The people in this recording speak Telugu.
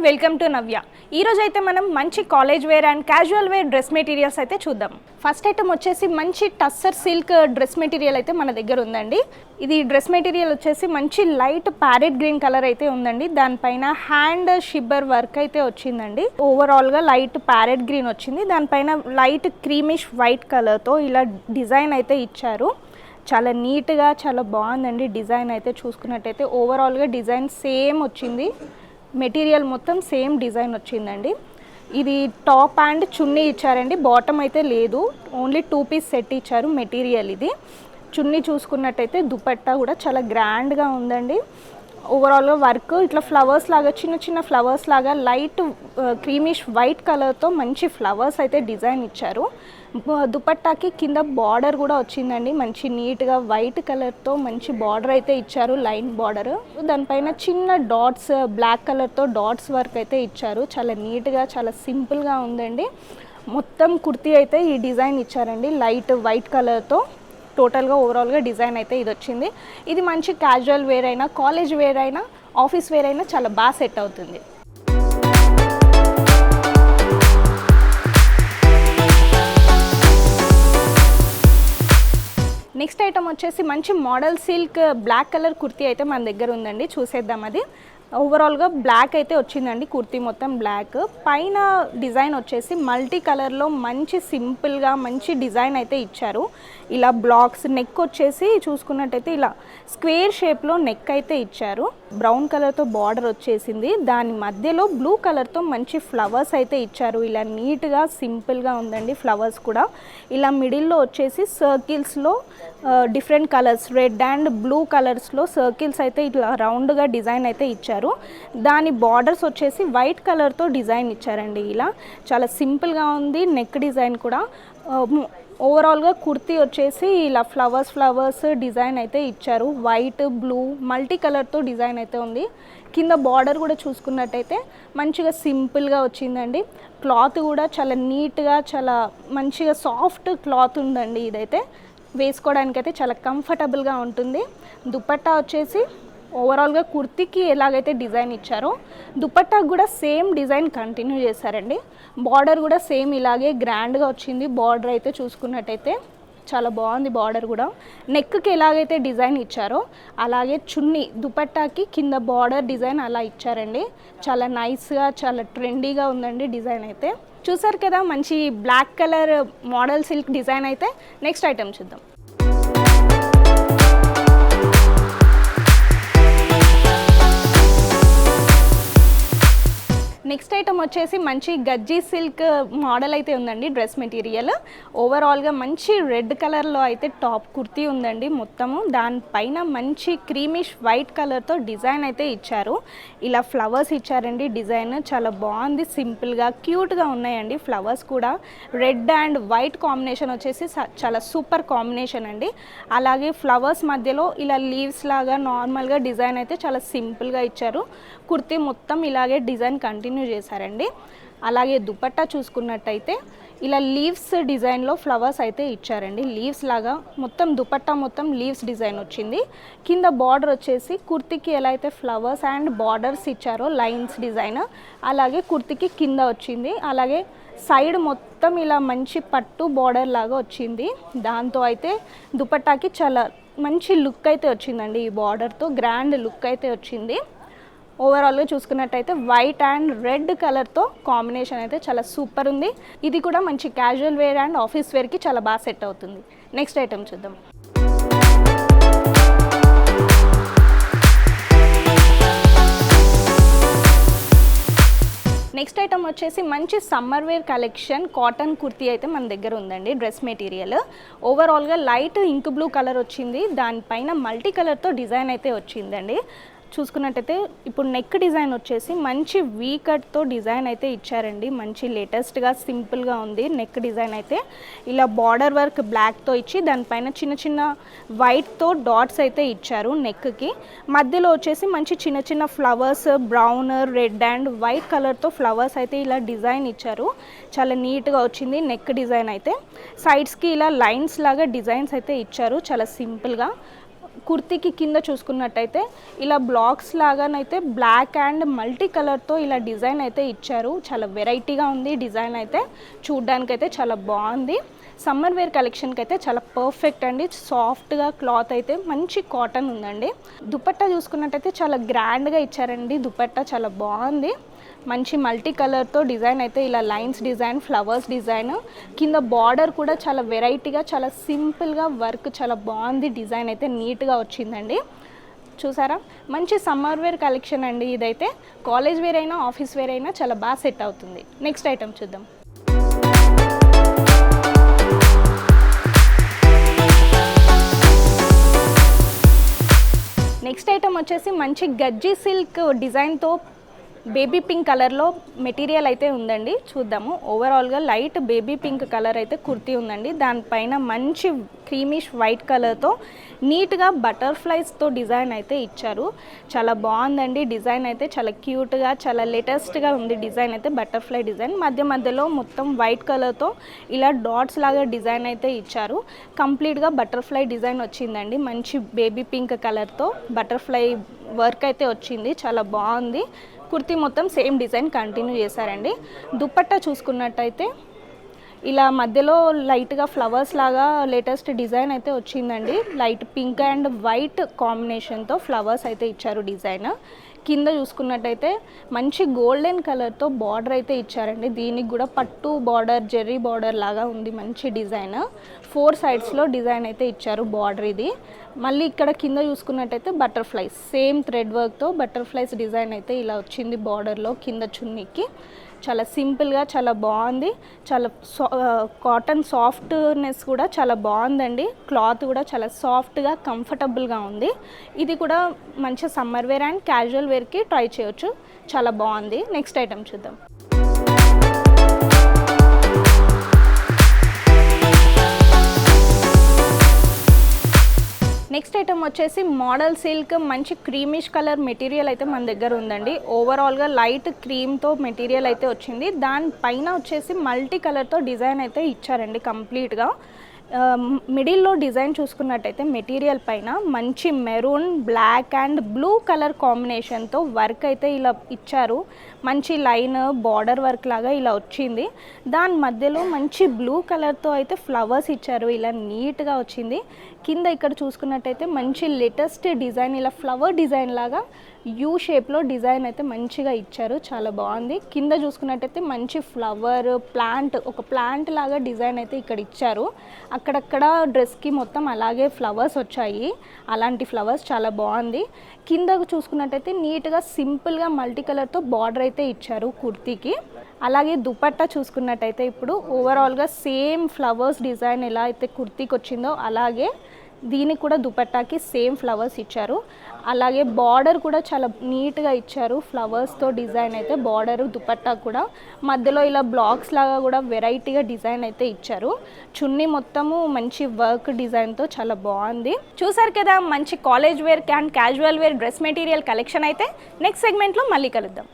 వెల్కమ్ టు నవ్య. ఈ రోజు అయితే మనం మంచి college wear and casual wear dress materials అయితే చూద్దాం. ఫస్ట్ ఐటమ్ వచ్చేసి మంచి టస్సర్ సిల్క్ డ్రెస్ మెటీరియల్ అయితే మన దగ్గర ఉందండి. ఇది డ్రెస్ మెటీరియల్ వచ్చేసి మంచి లైట్ ప్యారెట్ గ్రీన్ కలర్ అయితే ఉందండి. దానిపైన హ్యాండ్ షిబ్బర్ వర్క్ అయితే వచ్చిందండి. ఓవరాల్గా లైట్ ప్యారెట్ గ్రీన్ వచ్చింది. దానిపైన లైట్ క్రీమిష్ వైట్ కలర్తో ఇలా డిజైన్ అయితే ఇచ్చారు. చాలా నీట్గా చాలా బాగుందండి. డిజైన్ అయితే చూసుకున్నట్టయితే ఓవరాల్గా డిజైన్ సేమ్ వచ్చింది. మెటీరియల్ మొత్తం సేమ్ డిజైన్ వచ్చిందండి. ఇది టాప్ అండ్ చున్నీ ఇచ్చారండి, బాటమ్ అయితే లేదు. ఓన్లీ 2 పీస్ సెట్ ఇచ్చారు మెటీరియల్. ఇది చున్నీ చూసుకున్నట్టయితే దుపట్టా కూడా చాలా గ్రాండ్గా ఉందండి. ఓవరాల్గా వర్క్ ఇట్లా ఫ్లవర్స్ లాగా చిన్న చిన్న ఫ్లవర్స్ లాగా లైట్ క్రీమిష్ వైట్ కలర్తో మంచి ఫ్లవర్స్ అయితే డిజైన్ ఇచ్చారు. దుపట్టాకి కింద బార్డర్ కూడా వచ్చిందండి. మంచి నీట్గా వైట్ కలర్తో మంచి బార్డర్ అయితే ఇచ్చారు, లైన్ బార్డర్. దానిపైన చిన్న డాట్స్ బ్లాక్ కలర్తో డాట్స్ వర్క్ అయితే ఇచ్చారు. చాలా నీట్గా చాలా సింపుల్గా ఉందండి. మొత్తం కుర్తీ అయితే ఈ డిజైన్ ఇచ్చారండి లైట్ వైట్ కలర్తో. టోటల్గా ఓవరాల్గా డిజైన్ అయితే ఇది వచ్చింది. ఇది మంచి క్యాజువల్ వేర్ అయినా కాలేజ్ వేర్ అయినా ఆఫీస్ వేర్ అయినా చాలా బాగా సెట్ అవుతుంది. నెక్స్ట్ ఐటమ్ వచ్చేసి మంచి model silk black colour kurti అయితే మన దగ్గర ఉందండి. చూసేద్దాం. అది ఓవరాల్గా బ్లాక్ అయితే వచ్చిందండి. కుర్తీ మొత్తం బ్లాక్, పైన డిజైన్ వచ్చేసి మల్టీ కలర్లో మంచి సింపుల్గా మంచి డిజైన్ అయితే ఇచ్చారు. ఇలా బ్లాక్స్ నెక్ వచ్చేసి చూసుకున్నట్టయితే ఇలా స్క్వేర్ షేప్లో నెక్ అయితే ఇచ్చారు. బ్రౌన్ కలర్తో బార్డర్ వచ్చేసింది. దాని మధ్యలో బ్లూ కలర్తో మంచి ఫ్లవర్స్ అయితే ఇచ్చారు. ఇలా నీట్గా సింపుల్గా ఉందండి. ఫ్లవర్స్ కూడా ఇలా మిడిల్లో వచ్చేసి సర్కిల్స్లో different colours red and blue కలర్స్లో సర్కిల్స్ అయితే ఇట్లా రౌండ్గా డిజైన్ అయితే ఇచ్చారు. దాని బార్డర్స్ వచ్చేసి వైట్ కలర్తో డిజైన్ ఇచ్చారండి. ఇలా చాలా సింపుల్గా ఉంది. నెక్ డిజైన్ కూడా ఓవరాల్గా కుర్తీ వచ్చేసి ఇలా ఫ్లవర్స్ డిజైన్ అయితే ఇచ్చారు. వైట్ బ్లూ మల్టీ కలర్తో డిజైన్ అయితే ఉంది. కింద బార్డర్ కూడా చూసుకున్నట్టయితే మంచిగా సింపుల్గా వచ్చిందండి. క్లాత్ కూడా చాలా నీట్గా చాలా మంచిగా సాఫ్ట్ క్లాత్ ఉందండి. ఇదైతే వేసుకోవడానికైతే చాలా కంఫర్టబుల్గా ఉంటుంది. దుపట్టా వచ్చేసి ఓవరాల్గా కుర్తీకి ఎలాగైతే డిజైన్ ఇచ్చారో దుపట్టాకు కూడా సేమ్ డిజైన్ కంటిన్యూ చేశారండి. బార్డర్ కూడా సేమ్ ఇలాగే గ్రాండ్గా వచ్చింది. బార్డర్ అయితే చూసుకున్నట్టయితే చాలా బాగుంది. బార్డర్ కూడా నెక్కి ఎలాగైతే డిజైన్ ఇచ్చారో అలాగే చున్నీ దుపట్టాకి కింద బార్డర్ డిజైన్ అలా ఇచ్చారండి. చాలా నైస్గా చాలా ట్రెండీగా ఉందండి డిజైన్ అయితే. చూసారు కదా మంచి black colour model silk design అయితే. నెక్స్ట్ ఐటమ్ చూద్దాం. నెక్స్ట్ ఐటమ్ వచ్చేసి మంచి గజ్జీ సిల్క్ మోడల్ అయితే ఉందండి. డ్రెస్ మెటీరియల్ ఓవరాల్గా మంచి రెడ్ కలర్లో అయితే టాప్ కుర్తీ ఉందండి మొత్తము. దానిపైన మంచి క్రీమిష్ వైట్ కలర్తో డిజైన్ అయితే ఇచ్చారు. ఇలా ఫ్లవర్స్ ఇచ్చారండి. డిజైన్ చాలా బాగుంది. సింపుల్గా క్యూట్గా ఉన్నాయండి. ఫ్లవర్స్ కూడా రెడ్ అండ్ వైట్ కాంబినేషన్ వచ్చేసి చాలా సూపర్ కాంబినేషన్ అండి. అలాగే ఫ్లవర్స్ మధ్యలో ఇలా లీవ్స్ లాగా నార్మల్గా డిజైన్ అయితే చాలా సింపుల్గా ఇచ్చారు. కుర్తీ మొత్తం ఇలాగే డిజైన్ కంటిన్యూ చేశారండి. అలాగే దుపట్టా చూసుకున్నట్టయితే ఇలా లీవ్స్ డిజైన్లో ఫ్లవర్స్ అయితే ఇచ్చారండి. లీవ్స్ లాగా మొత్తం దుపట్టా మొత్తం లీవ్స్ డిజైన్ వచ్చింది. కింద బార్డర్ వచ్చేసి కుర్తీకి ఎలా అయితే ఫ్లవర్స్ అండ్ బార్డర్స్ ఇచ్చారో లైన్స్ డిజైన్ అలాగే కుర్తీకి కింద వచ్చింది. అలాగే సైడ్ మొత్తం ఇలా మంచి పట్టు బార్డర్ లాగా వచ్చింది. దాంతో అయితే దుపట్టాకి చాలా మంచి లుక్ అయితే వచ్చిందండి. ఈ బార్డర్తో గ్రాండ్ లుక్ అయితే వచ్చింది. ఓవరాల్గా చూసుకున్నట్టయితే వైట్ అండ్ రెడ్ కలర్తో కాంబినేషన్ అయితే చాలా సూపర్ ఉంది. ఇది కూడా మంచి క్యాజువల్ వేర్ అండ్ ఆఫీస్ వేర్కి చాలా బాగా సెట్ అవుతుంది. నెక్స్ట్ ఐటమ్ చూద్దాం. నెక్స్ట్ ఐటమ్ వచ్చేసి మంచి summer wear collection cotton kurti అయితే మన దగ్గర ఉందండి. డ్రెస్ మెటీరియల్ ఓవరాల్గా లైట్ ఇంక్ బ్లూ కలర్ వచ్చింది. దానిపైన మల్టీ కలర్తో డిజైన్ అయితే వచ్చిందండి. చూసుకున్నట్టయితే ఇప్పుడు నెక్ డిజైన్ వచ్చేసి మంచి వీ కట్తో డిజైన్ అయితే ఇచ్చారండి. మంచి లేటెస్ట్గా సింపుల్గా ఉంది నెక్ డిజైన్ అయితే. ఇలా బార్డర్ వర్క్ బ్లాక్తో ఇచ్చి దానిపైన చిన్న చిన్న వైట్తో డాట్స్ అయితే ఇచ్చారు నెక్కి. మధ్యలో వచ్చేసి మంచి చిన్న చిన్న flowers brown red and white కలర్తో ఫ్లవర్స్ అయితే ఇలా డిజైన్ ఇచ్చారు. చాలా నీట్గా వచ్చింది నెక్ డిజైన్ అయితే. సైడ్స్కి ఇలా లైన్స్ లాగా డిజైన్స్ అయితే ఇచ్చారు చాలా సింపుల్గా. కుర్తీకి కింద చూసుకున్నట్టయితే ఇలా బ్లాక్స్ లాగానైతే బ్లాక్ అండ్ మల్టీ కలర్తో ఇలా డిజైన్ అయితే ఇచ్చారు. చాలా వెరైటీగా ఉంది డిజైన్ అయితే, చూడ్డానికైతే చాలా బాగుంది. సమ్మర్ వేర్ కలెక్షన్కి అయితే చాలా పర్ఫెక్ట్ అండి. సాఫ్ట్గా క్లాత్ అయితే మంచి కాటన్ ఉందండి. దుపట్టా చూసుకున్నట్టయితే చాలా గ్రాండ్గా ఇచ్చారండి. దుపట్టా చాలా బాగుంది. మంచి మల్టీ కలర్తో డిజైన్ అయితే ఇలా లైన్స్ డిజైన్, ఫ్లవర్స్ డిజైన్, కింద బార్డర్ కూడా చాలా వెరైటీగా, చాలా సింపుల్గా వర్క్ చాలా బాగుంది. డిజైన్ అయితే నీట్గా వచ్చిందండి. చూసారా, మంచి సమ్మర్ వేర్ కలెక్షన్ అండి. ఇదైతే కాలేజ్ వేర్ అయినా ఆఫీస్ వేర్ అయినా చాలా బాగా సెట్ అవుతుంది. నెక్స్ట్ ఐటమ్ చూద్దాం. నెక్స్ట్ ఐటమ్ వచ్చేసి మంచి గజ్జీ సిల్క్ డిజైన్తో బేబీ పింక్ కలర్లో మెటీరియల్ అయితే ఉందండి. చూద్దాము. ఓవరాల్గా లైట్ బేబీ పింక్ కలర్ అయితే కుర్తీ ఉందండి. దానిపైన మంచి క్రీమిష్ వైట్ కలర్తో నీట్గా బటర్ఫ్లైస్తో డిజైన్ అయితే ఇచ్చారు. చాలా బాగుందండి. డిజైన్ అయితే చాలా క్యూట్గా, చాలా లేటెస్ట్గా ఉంది. డిజైన్ అయితే బటర్ఫ్లై డిజైన్, మధ్య మధ్యలో మొత్తం వైట్ కలర్తో ఇలా డాట్స్ లాగా డిజైన్ అయితే ఇచ్చారు. కంప్లీట్గా బటర్ఫ్లై డిజైన్ వచ్చిందండి. మంచి బేబీ పింక్ కలర్తో బటర్ఫ్లై వర్క్ అయితే వచ్చింది. చాలా బాగుంది. కుర్తీ మొత్తం సేమ్ డిజైన్ కంటిన్యూ చేశారండి. దుపట్టా చూసుకున్నట్టయితే ఇలా మధ్యలో లైట్గా ఫ్లవర్స్ లాగా లేటెస్ట్ డిజైన్ అయితే వచ్చిందండి. లైట్ పింక్ అండ్ వైట్ కాంబినేషన్తో ఫ్లవర్స్ అయితే ఇచ్చారు డిజైన్. కింద చూసుకున్నట్టయితే మంచి గోల్డెన్ కలర్తో బార్డర్ అయితే ఇచ్చారండి. దీనికి కూడా పట్టు బార్డర్, జెర్రీ బార్డర్ లాగా ఉంది. మంచి డిజైన్, 4 సైడ్స్లో డిజైన్ అయితే ఇచ్చారు బార్డర్ ఇది. మళ్ళీ ఇక్కడ కింద చూసుకున్నట్టయితే బటర్ఫ్లైస్, సేమ్ థ్రెడ్ వర్క్తో బటర్ఫ్లైస్ డిజైన్ అయితే ఇలా వచ్చింది బార్డర్లో కింద చున్నీకి. చాలా సింపుల్గా చాలా బాగుంది. చాలా కాటన్ సాఫ్ట్నెస్ కూడా చాలా బాగుందండి. క్లాత్ కూడా చాలా సాఫ్ట్గా కంఫర్టబుల్గా ఉంది. ఇది కూడా మంచి సమ్మర్ వేర్ అండ్ క్యాజువల్ వేర్కి ట్రై చేయొచ్చు. చాలా బాగుంది. నెక్స్ట్ ఐటమ్ చూద్దాం. నెక్స్ట్ ఐటమ్ వచ్చేసి మోడల్ సిల్క్ మంచి క్రీమిష్ కలర్ మెటీరియల్ అయితే మన దగ్గర ఉందండి. ఓవరాల్గా లైట్ క్రీమ్తో మెటీరియల్ అయితే వచ్చింది. దానిపైన వచ్చేసి మల్టీ కలర్తో డిజైన్ అయితే ఇచ్చారండి కంప్లీట్గా. మిడిల్లో డిజైన్ చూసుకున్నట్టయితే మెటీరియల్ పైన మంచి maroon, black and blue colour కాంబినేషన్తో వర్క్ అయితే ఇలా ఇచ్చారు. మంచి లైన్ బార్డర్ వర్క్ లాగా ఇలా వచ్చింది. దాని మధ్యలో మంచి బ్లూ కలర్తో అయితే ఫ్లవర్స్ ఇచ్చారు. ఇలా నీట్గా వచ్చింది. కింద ఇక్కడ చూసుకున్నట్టయితే మంచి లేటెస్ట్ డిజైన్, ఇలా ఫ్లవర్ డిజైన్ లాగా యూ షేప్లో డిజైన్ అయితే మంచిగా ఇచ్చారు. చాలా బాగుంది. కింద చూసుకున్నట్టయితే మంచి ఫ్లవర్ ప్లాంట్, ఒక ప్లాంట్ లాగా డిజైన్ అయితే ఇక్కడ ఇచ్చారు. అక్కడక్కడ డ్రెస్కి మొత్తం అలాగే ఫ్లవర్స్ వచ్చాయి. అలాంటి ఫ్లవర్స్ చాలా బాగుంది. కింద చూసుకున్నట్టయితే నీట్గా సింపుల్గా మల్టీ కలర్తో బార్డర్ అయితే ఇచ్చారు కుర్తీకి. అలాగే దుపట్టా చూసుకున్నట్టయితే ఇప్పుడు ఓవరాల్గా సేమ్ ఫ్లవర్స్ డిజైన్ ఎలా అయితే కుర్తీకి వచ్చిందో అలాగే దీనికి కూడా దుపట్టాకి సేమ్ ఫ్లవర్స్ ఇచ్చారు. అలాగే బార్డర్ కూడా చాలా నీట్గా ఇచ్చారు. ఫ్లవర్స్తో డిజైన్ అయితే బార్డరు, దుపట్టా కూడా మధ్యలో ఇలా బ్లాక్స్ లాగా కూడా వెరైటీగా డిజైన్ అయితే ఇచ్చారు. చున్నీ మొత్తము మంచి వర్క్ డిజైన్తో చాలా బాగుంది. చూసారు కదా, మంచి college wear and casual wear dress material collection అయితే నెక్స్ట్ సెగ్మెంట్లో మళ్ళీ కలుద్దాం.